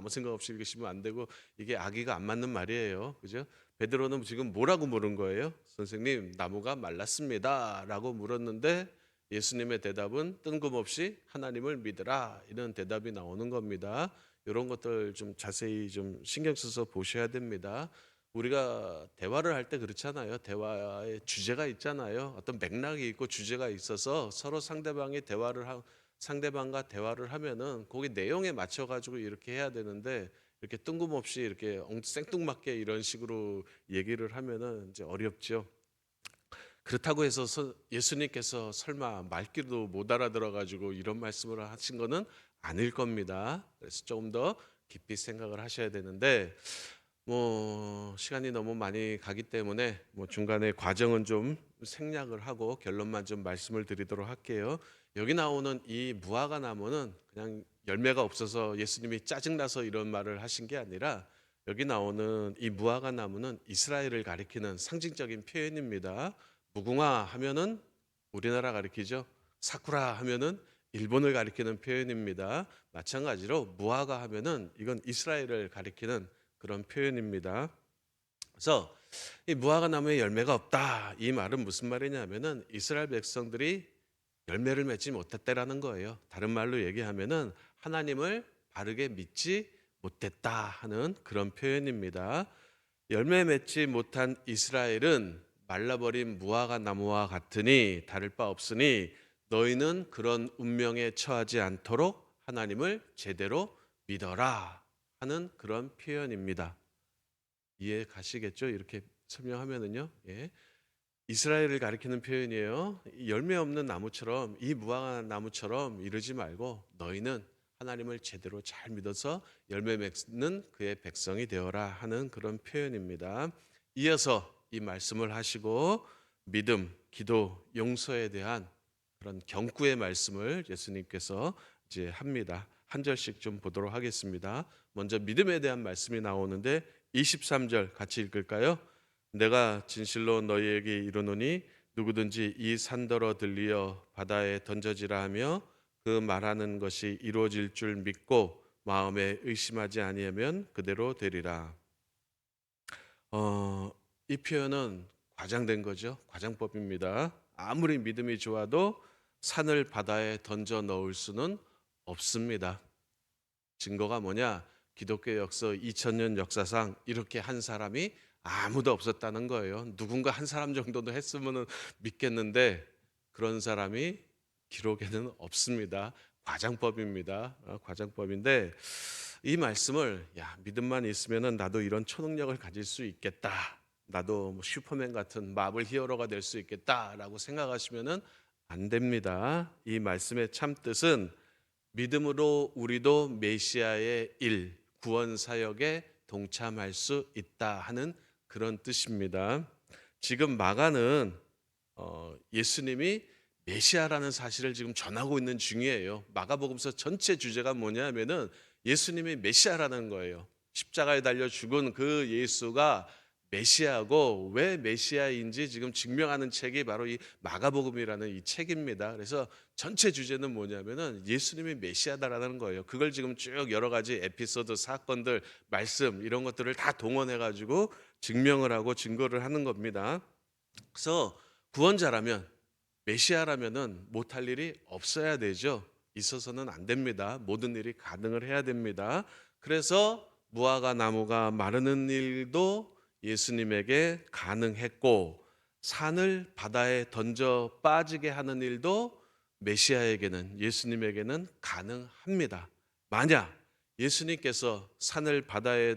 아무 생각 없이 읽으시면 안 되고 이게 아기가 안 맞는 말이에요. 그죠? 베드로는 지금 뭐라고 물은 거예요? 선생님, 나무가 말랐습니다라고 물었는데 예수님의 대답은 뜬금없이 하나님을 믿으라 이런 대답이 나오는 겁니다. 이런 것들 좀 자세히 좀 신경 써서 보셔야 됩니다. 우리가 대화를 할 때 그렇잖아요. 대화의 주제가 있잖아요. 어떤 맥락이 있고 주제가 있어서 서로 상대방과 대화를 하면은 거기 내용에 맞춰 가지고 이렇게 해야 되는데 이렇게 뜬금없이 이렇게 생뚱맞게 이런 식으로 얘기를 하면은 이제 어렵죠. 그렇다고 해서 예수님께서 설마 말귀도 못 알아들어 가지고 이런 말씀을 하신 거는 아닐 겁니다. 그래서 조금 더 깊이 생각을 하셔야 되는데 뭐 시간이 너무 많이 가기 때문에 뭐 중간에 과정은 좀 생략을 하고 결론만 좀 말씀을 드리도록 할게요. 여기 나오는 이 무화과 나무는 그냥 열매가 없어서 예수님이 짜증나서 이런 말을 하신 게 아니라 여기 나오는 이 무화과 나무는 이스라엘을 가리키는 상징적인 표현입니다. 무궁화 하면은 우리나라 가리키죠. 사쿠라 하면은 일본을 가리키는 표현입니다. 마찬가지로 무화과 하면은 이건 이스라엘을 가리키는 그런 표현입니다. 그래서 이 무화과 나무에 열매가 없다. 이 말은 무슨 말이냐면은 이스라엘 백성들이 열매를 맺지 못했다라는 거예요. 다른 말로 얘기하면은 하나님을 바르게 믿지 못했다 하는 그런 표현입니다. 열매 맺지 못한 이스라엘은 말라버린 무화과 나무와 같으니 다를 바 없으니 너희는 그런 운명에 처하지 않도록 하나님을 제대로 믿어라 하는 그런 표현입니다. 이해 가시겠죠? 이렇게 설명하면은요. 예. 이스라엘을 가리키는 표현이에요. 열매 없는 나무처럼 이 무화과 나무처럼 이러지 말고 너희는 하나님을 제대로 잘 믿어서 열매 맺는 그의 백성이 되어라 하는 그런 표현입니다. 이어서 이 말씀을 하시고 믿음, 기도, 용서에 대한 그런 경구의 말씀을 예수님께서 이제 합니다. 한 절씩 좀 보도록 하겠습니다. 먼저 믿음에 대한 말씀이 나오는데 23절 같이 읽을까요? 내가 진실로 너희에게 이르노니 누구든지 이 산더러 들리어 바다에 던져지라 하며 그 말하는 것이 이루어질 줄 믿고 마음에 의심하지 아니하면 그대로 되리라. 이 표현은 과장된 거죠. 과장법입니다. 아무리 믿음이 좋아도 산을 바다에 던져 넣을 수는 없습니다. 증거가 뭐냐? 기독교 역사 2000년 역사상 이렇게 한 사람이 아무도 없었다는 거예요. 누군가 한 사람 정도도 했으면 믿겠는데 그런 사람이 기록에는 없습니다. 과장법입니다. 과장법인데 이 말씀을 믿음만 있으면 나도 이런 초능력을 가질 수 있겠다. 나도 뭐 슈퍼맨 같은 마블 히어로가 될 수 있겠다라고 생각하시면은 안 됩니다. 이 말씀의 참 뜻은 믿음으로 우리도 메시아의 일, 구원 사역에 동참할 수 있다 하는 그런 뜻입니다. 지금 마가는 예수님이 메시아라는 사실을 지금 전하고 있는 중이에요. 마가복음서 전체 주제가 뭐냐면은 예수님이 메시아라는 거예요. 십자가에 달려 죽은 그 예수가 메시아고 왜 메시아인지 지금 증명하는 책이 바로 이 마가복음이라는 이 책입니다. 그래서 전체 주제는 뭐냐면은 예수님이 메시아다라는 거예요. 그걸 지금 쭉 여러 가지 에피소드, 사건들, 말씀 이런 것들을 다 동원해 가지고 증명을 하고 증거를 하는 겁니다. 그래서 구원자라면 메시아라면은 못할 일이 없어야 되죠. 있어서는 안 됩니다. 모든 일이 가능을 해야 됩니다. 그래서 무화과 나무가 마르는 일도 예수님에게 가능했고 산을 바다에 던져 빠지게 하는 일도 메시아에게는 예수님에게는 가능합니다. 만약 예수님께서 산을 바다에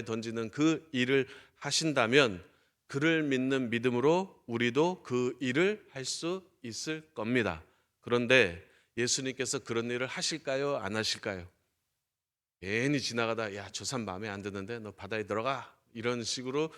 던지는 그 일을 하신다면 그를 믿는 믿음으로 우리도 그 일을 할 수 있을 겁니다. 그런데 예수님께서 그런 일을 하실까요? 안 하실까요? 괜히 지나가다 저 산 마음에 안 드는데 너 바다에 들어가 이런 식으로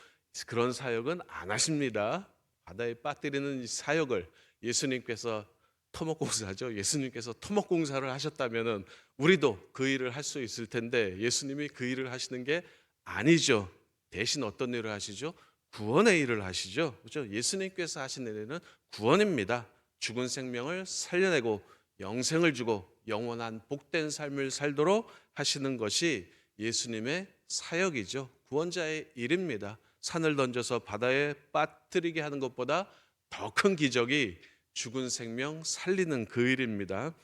그런 사역은 안 하십니다. 바다에 빠뜨리는 사역을 예수님께서 토목공사죠. 예수님께서 토목공사를 하셨다면은 우리도 그 일을 할 수 있을 텐데 예수님이 그 일을 하시는 게 아니죠. 대신 어떤 일을 하시죠? 구원의 일을 하시죠. 그렇죠? 예수님께서 하신 일은 구원입니다. 죽은 생명을 살려내고 영생을 주고 영원한 복된 삶을 살도록 하시는 것이 예수님의 사역이죠. 구원자의 일입니다. 산을 던져서 바다에 빠뜨리게 하는 것보다 더 큰 기적이 죽은 생명 살리는 그 일입니다.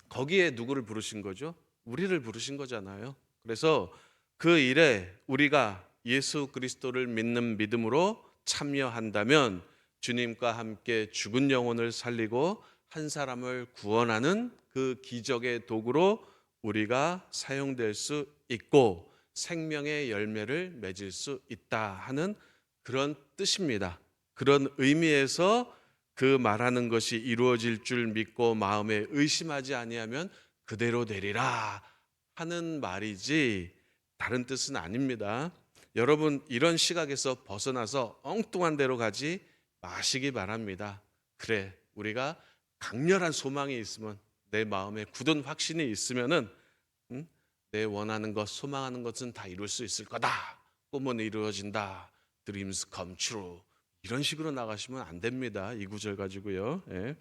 거기에 누구를 부르신 거죠? 우리를 부르신 거잖아요. 그래서 그 일에 우리가 예수 그리스도를 믿는 믿음으로 참여한다면 주님과 함께 죽은 영혼을 살리고 한 사람을 구원하는 그 기적의 도구로 우리가 사용될 수 있고 생명의 열매를 맺을 수 있다 하는 그런 뜻입니다. 그런 의미에서 그 말하는 것이 이루어질 줄 믿고 마음에 의심하지 아니하면 그대로 되리라 하는 말이지 다른 뜻은 아닙니다. 여러분 이런 시각에서 벗어나서 엉뚱한 데로 가지 마시기 바랍니다. 그래 우리가 강렬한 소망이 있으면 내 마음에 굳은 확신이 있으면은 내 원하는 것 소망하는 것은 다 이룰 수 있을 거다. 꿈은 이루어진다. Dreams come true. 이런 식으로 나가시면 안 됩니다. 이 구절 가지고요. 예.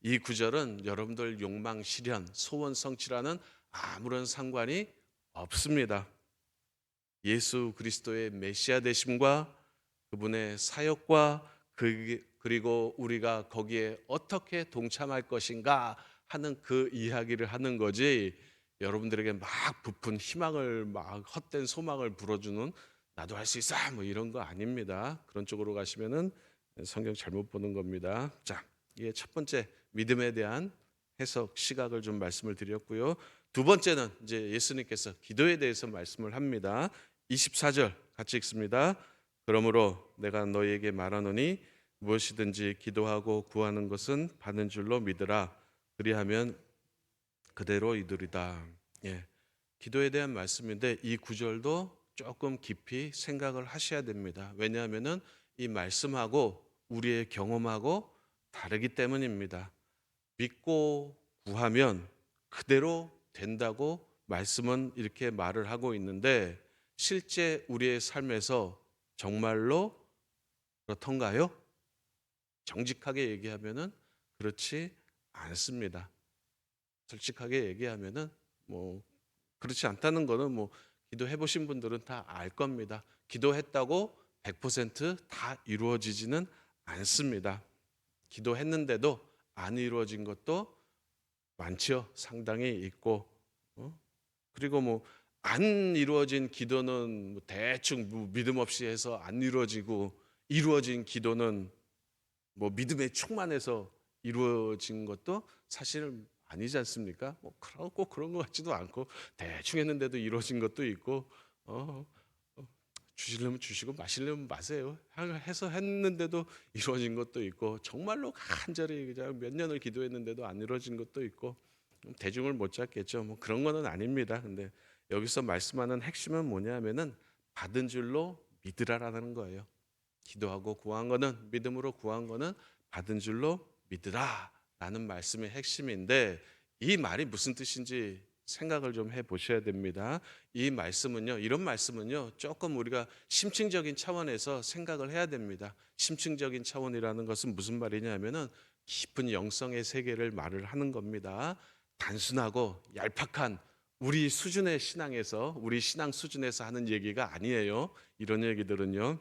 이 구절은 여러분들 욕망 실현, 소원 성취라는 아무런 상관이 없습니다. 예수 그리스도의 메시아 되심과 그분의 사역과 그리고 우리가 거기에 어떻게 동참할 것인가 하는 그 이야기를 하는 거지 여러분들에게 막 부푼 희망을 막 헛된 소망을 불어주는 나도 할 수 있어 뭐 이런 거 아닙니다. 그런 쪽으로 가시면은 성경 잘못 보는 겁니다. 자, 이게 첫 번째 믿음에 대한 해석 시각을 좀 말씀을 드렸고요. 두 번째는 이제 예수님께서 기도에 대해서 말씀을 합니다. 24절 같이 읽습니다. 그러므로 내가 너희에게 말하노니 무엇이든지 기도하고 구하는 것은 받는 줄로 믿으라. 그리하면 그대로 이루리다. 예. 기도에 대한 말씀인데 이 구절도 조금 깊이 생각을 하셔야 됩니다. 왜냐하면은 이 말씀하고 우리의 경험하고 다르기 때문입니다. 믿고 구하면 그대로 된다고 말씀은 이렇게 말을 하고 있는데 실제 우리의 삶에서 정말로 그렇던가요? 정직하게 얘기하면은 그렇지 않습니다. 솔직하게 얘기하면은 뭐 그렇지 않다는 거는 기도해 보신 분들은 다 알 겁니다. 기도했다고 100%다 이루어지지는 않습니다. 기도했는데도 안 이루어진 것도 많죠. 상당히 있고. 그리고 안 이루어진 기도는 대충 믿음 없이 해서 안 이루어지고 이루어진 기도는 믿음에 충만해서 이루어진 것도 사실은 아니지 않습니까? 꼭 그런 것 같지도 않고 대충 했는데도 이루어진 것도 있고 주시려면 주시고 마시려면 마세요. 해서 했는데도 이루어진 것도 있고 정말로 간절히 그냥 몇 년을 기도했는데도 안 이루어진 것도 있고 대중을 못 잡겠죠. 그런 거는 아닙니다. 근데 여기서 말씀하는 핵심은 뭐냐면은 받은 줄로 믿으라라는 거예요. 기도하고 구한 거는 믿음으로 구한 거는 받은 줄로 믿으라라는 말씀의 핵심인데 이 말이 무슨 뜻인지 생각을 좀 해보셔야 됩니다. 이 말씀은요, 이런 말씀은요, 조금 우리가 심층적인 차원에서 생각을 해야 됩니다. 심층적인 차원이라는 것은 무슨 말이냐면은 깊은 영성의 세계를 말을 하는 겁니다. 단순하고 얄팍한 우리 수준의 신앙에서, 우리 신앙 수준에서 하는 얘기가 아니에요. 이런 얘기들은요.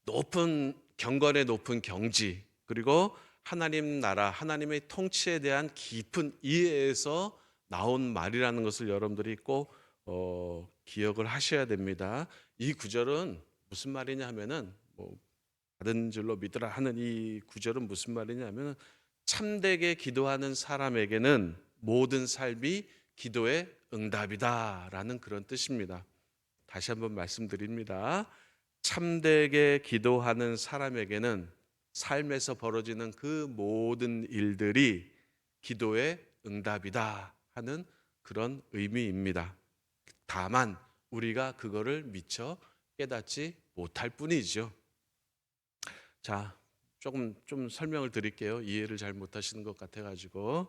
높은 경건의 높은 경지 그리고 하나님 나라 하나님의 통치에 대한 깊은 이해에서 나온 말이라는 것을 여러분들이 꼭 기억을 하셔야 됩니다. 이 구절은 무슨 말이냐 하면은 받은 줄로 믿으라 하는 이 구절은 무슨 말이냐 하면은 참되게 기도하는 사람에게는 모든 삶이 기도의 응답이다라는 그런 뜻입니다. 다시 한번 말씀드립니다. 참되게 기도하는 사람에게는 삶에서 벌어지는 그 모든 일들이 기도의 응답이다 하는 그런 의미입니다. 다만 우리가 그거를 미처 깨닫지 못할 뿐이죠. 자, 좀 설명을 드릴게요. 이해를 잘 못하시는 것 같아가지고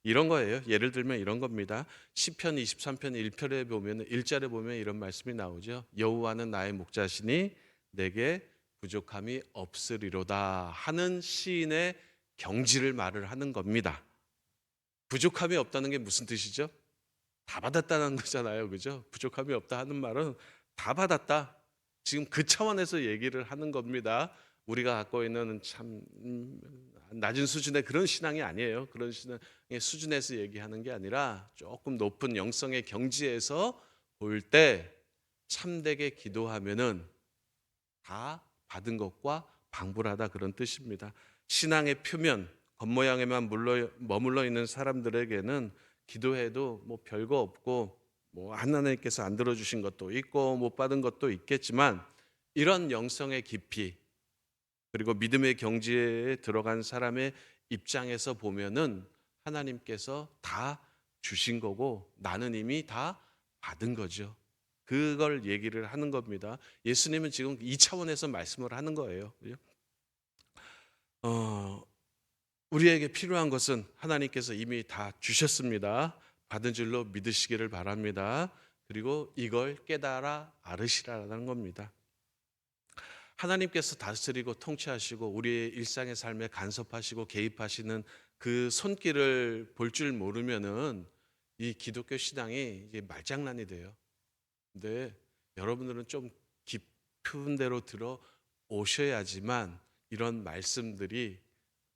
이런 거예요. 예를 들면 이런 겁니다. 시편 23편 1절에 보면 1절에 보면 이런 말씀이 나오죠. 여호와는 나의 목자시니 내게 부족함이 없으리로다 하는 시인의 경지를 말을 하는 겁니다. 부족함이 없다는 게 무슨 뜻이죠? 다 받았다는 거잖아요. 그죠? 부족함이 없다 하는 말은 다 받았다. 지금 그 차원에서 얘기를 하는 겁니다. 우리가 갖고 있는 참 낮은 수준의 그런 신앙이 아니에요. 그런 신앙의 수준에서 얘기하는 게 아니라 조금 높은 영성의 경지에서 볼 때 참되게 기도하면은 다 받은 것과 방불하다 그런 뜻입니다. 신앙의 표면, 겉모양에만 머물러 있는 사람들에게는 기도해도 뭐 별거 없고 뭐 하나님께서 안 들어주신 것도 있고 못 받은 것도 있겠지만 이런 영성의 깊이 그리고 믿음의 경지에 들어간 사람의 입장에서 보면은 하나님께서 다 주신 거고 나는 이미 다 받은 거죠. 그걸 얘기를 하는 겁니다. 예수님은 지금 이 차원에서 말씀을 하는 거예요. 그죠? 우리에게 필요한 것은 하나님께서 이미 다 주셨습니다. 받은 줄로 믿으시기를 바랍니다. 그리고 이걸 깨달아 알으시라는 겁니다. 하나님께서 다스리고 통치하시고 우리의 일상의 삶에 간섭하시고 개입하시는 그 손길을 볼 줄 모르면은 이 기독교 신앙이 이게 말장난이 돼요. 근데 여러분들은 좀 깊은 데로 들어 오셔야지만 이런 말씀들이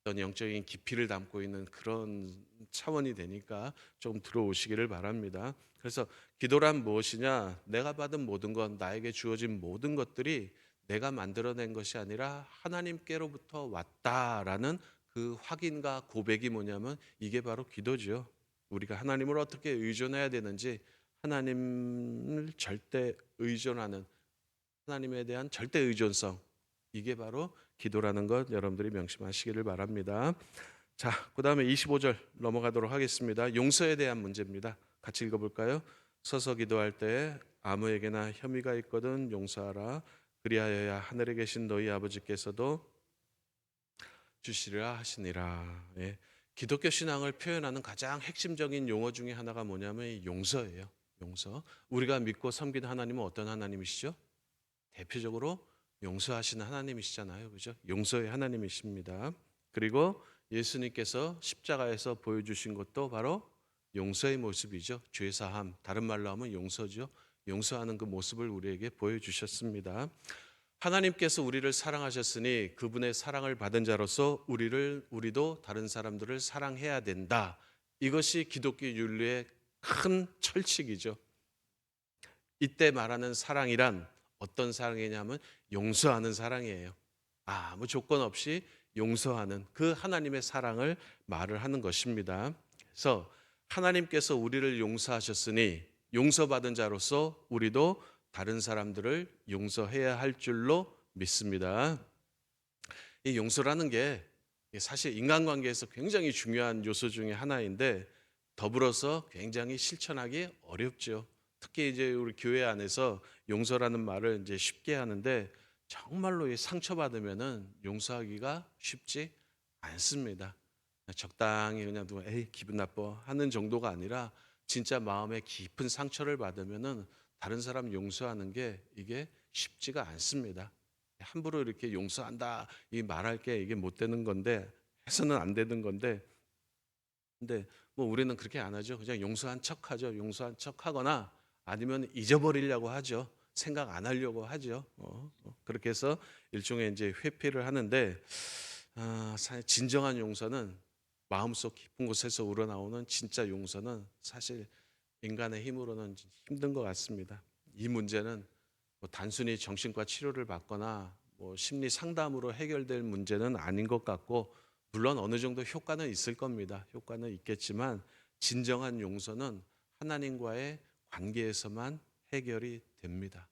어떤 영적인 깊이를 담고 있는 그런 차원이 되니까 좀 들어오시기를 바랍니다. 그래서 기도란 무엇이냐? 내가 받은 모든 것, 나에게 주어진 모든 것들이 내가 만들어낸 것이 아니라 하나님께로부터 왔다라는 그 확인과 고백이 뭐냐면 이게 바로 기도죠. 우리가 하나님을 어떻게 의존해야 되는지 하나님을 절대 의존하는 하나님에 대한 절대 의존성 이게 바로 기도라는 것 여러분들이 명심하시기를 바랍니다. 자, 그다음에 25절 넘어가도록 하겠습니다. 용서에 대한 문제입니다. 같이 읽어볼까요? 서서 기도할 때 아무에게나 혐의가 있거든 용서하라. 그리하여야 하늘에 계신 너희 아버지께서도 주시리라 하시니라. 예. 기독교 신앙을 표현하는 가장 핵심적인 용어 중에 하나가 뭐냐면 용서예요. 용서. 우리가 믿고 섬기는 하나님은 어떤 하나님이시죠? 대표적으로 용서하시는 하나님이시잖아요. 그죠? 용서의 하나님이십니다. 그리고 예수님께서 십자가에서 보여주신 것도 바로 용서의 모습이죠. 죄사함. 다른 말로 하면 용서죠. 용서하는 그 모습을 우리에게 보여주셨습니다. 하나님께서 우리를 사랑하셨으니 그분의 사랑을 받은 자로서 우리도 다른 사람들을 사랑해야 된다. 이것이 기독교 윤리의 큰 철칙이죠. 이때 말하는 사랑이란 어떤 사랑이냐면 용서하는 사랑이에요. 아무 조건 없이 용서하는 그 하나님의 사랑을 말을 하는 것입니다. 그래서 하나님께서 우리를 용서하셨으니 용서받은 자로서 우리도 다른 사람들을 용서해야 할 줄로 믿습니다. 이 용서라는 게 사실 인간관계에서 굉장히 중요한 요소 중에 하나인데 더불어서 굉장히 실천하기 어렵죠. 특히 이제 우리 교회 안에서 용서라는 말을 이제 쉽게 하는데 정말로 상처받으면은 용서하기가 쉽지 않습니다. 적당히 그냥 누가 에이 기분 나빠 하는 정도가 아니라 진짜 마음에 깊은 상처를 받으면은 다른 사람 용서하는 게 이게 쉽지가 않습니다. 함부로 이렇게 용서한다 이 말할 게 이게 못 되는 건데 해서는 안 되는 건데 근데 뭐 우리는 그렇게 안 하죠. 그냥 용서한 척하죠. 용서한 척하거나 아니면 잊어버리려고 하죠. 생각 안 하려고 하죠. 그렇게 해서 일종의 이제 회피를 하는데 진정한 용서는 마음속 깊은 곳에서 우러나오는 진짜 용서는 사실 인간의 힘으로는 힘든 것 같습니다. 이 문제는 뭐 단순히 정신과 치료를 받거나 뭐 심리 상담으로 해결될 문제는 아닌 것 같고 물론 어느 정도 효과는 있을 겁니다. 효과는 있겠지만 진정한 용서는 하나님과의 관계에서만 해결이 됩니다.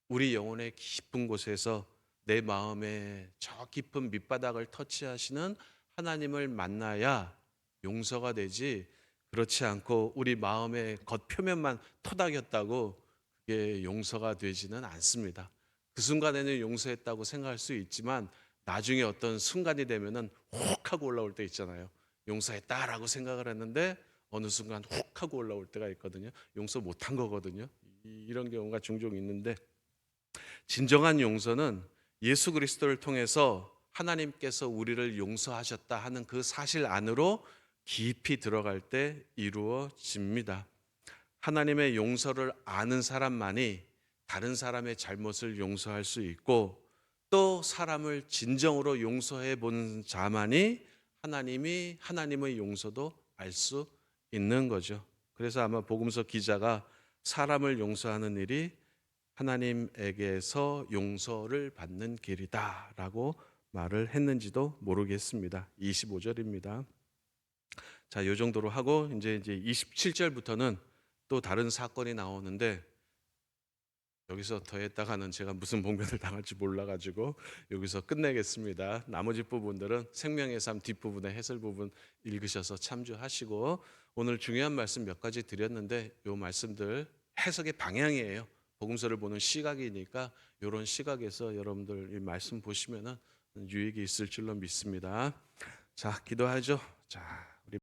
우리 영혼의 깊은 곳에서 내 마음의 저 깊은 밑바닥을 터치하시는 하나님을 만나야 용서가 되지 그렇지 않고 우리 마음의 겉표면만 토닥였다고 그게 용서가 되지는 않습니다. 그 순간에는 용서했다고 생각할 수 있지만 나중에 어떤 순간이 되면은 혹 하고 올라올 때 있잖아요. 용서했다라고 생각을 했는데 어느 순간 혹 하고 올라올 때가 있거든요. 용서 못한 거거든요. 이런 경우가 종종 있는데 진정한 용서는 예수 그리스도를 통해서 하나님께서 우리를 용서하셨다 하는 그 사실 안으로 깊이 들어갈 때 이루어집니다. 하나님의 용서를 아는 사람만이 다른 사람의 잘못을 용서할 수 있고, 또 사람을 진정으로 용서해 본 자만이 하나님의 용서도 알 수 있는 거죠. 그래서 아마 복음서 기자가 사람을 용서하는 일이 하나님에게서 용서를 받는 길이다라고 말을 했는지도 모르겠습니다. 25절입니다. 자, 요 정도로 하고 이제 27절부터는 또 다른 사건이 나오는데, 여기서 더 했다가는 제가 무슨 봉변을 당할지 몰라가지고 여기서 끝내겠습니다. 나머지 부분들은 생명의 삶 뒷부분의 해설 부분 읽으셔서 참조하시고, 오늘 중요한 말씀 몇 가지 드렸는데 요 말씀들 해석의 방향이에요. 복음서를 보는 시각이니까 이런 시각에서 여러분들 이 말씀 보시면은 유익이 있을 줄로 믿습니다. 자, 기도하죠. 자,